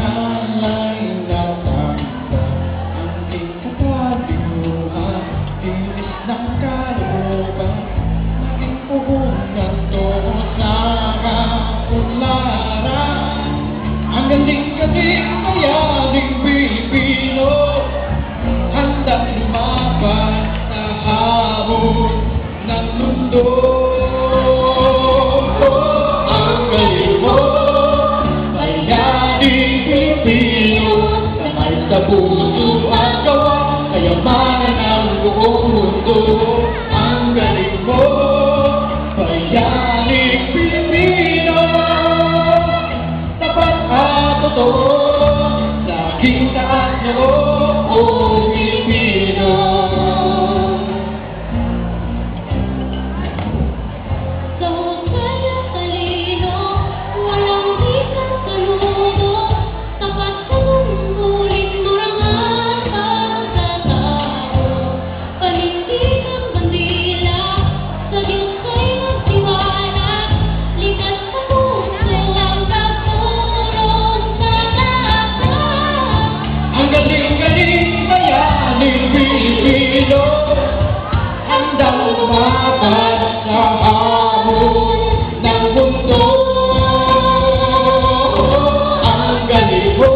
alay natanda ang aking katalinuhan, tinis ng kalooban, aking puhunan doon sa kapularan. Ang galing-galing mayaning Pilipino, handang lumaban sa hamon ng mundo. Ang galing mo, mayaning Pilipino, naman sa puso at gawa, kayamanan ang buong mundo. Ang galing mo, mayaning Pilipino, tapat at totoo, laging taas noo, o Pilipino. Galing-galing mayaning Pilipino, handang lumaban sa hamon ng mundo. Ang galing mo,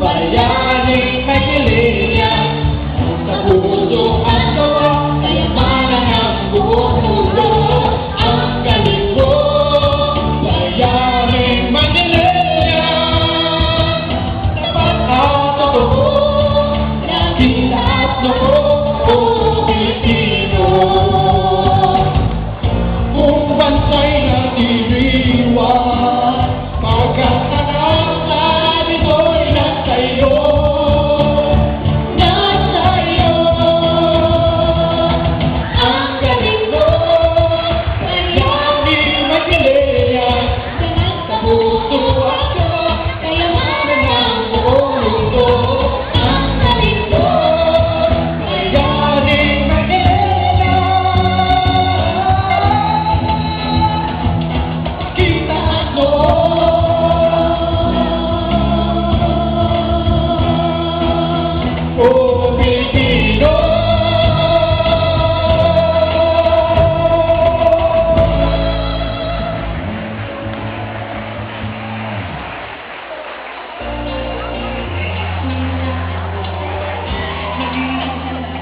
mayaning Maynilenya, sa puso at gawa, kayamanan ang buong mundo. Ang galing mo, mayaning Maynilenya, tapat at totoo, laging taas noo, o Pilipino. Kung bansa'y natiriwan, pagkat nanasa nito'y nasa iyo, nasa iyo. Ang galing mo, mayaning Maynilenya, sa puso at gawa, kayamanan ang buong mundo. Ang galing mo, mayaning Maynilenya, kita at noo, o Pilipino.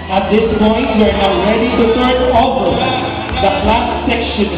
At this point, we are now ready to turn over the class section.